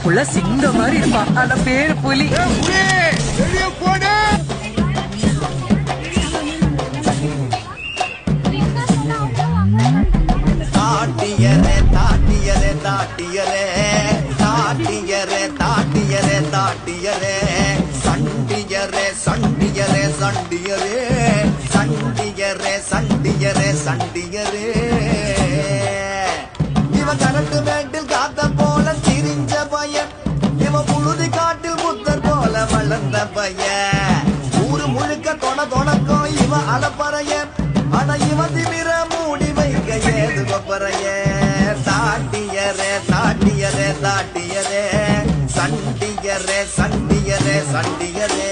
புள்ள சிங்க மாதிரி இருப்பான். அந்த பேரு புலி. தாட்டியரே தாட்டியரே தாட்டியரே தாட்டியரே தாட்டியரே தாட்டியரே சண்டியரே சண்டியரே சண்டியரே சண்டியரே சண்டியரே சண்டியரே இவன் கரட்டு மேட்டில் காத்த போல திரிஞ்ச பையன், இவன் புழுதி காட்டில் புத்தர் போல வளர்ந்த பையன். ஊரு முழுக்க தொணக்கும் இவன் அலப்பறையன், ஆனா இவன் திமிர மூடி வைக்க ஏது கொப்பறையே. தாட்டியரே தாட்டியரே தாட்டியரே சண்டியரே சண்டியரே சண்டியரே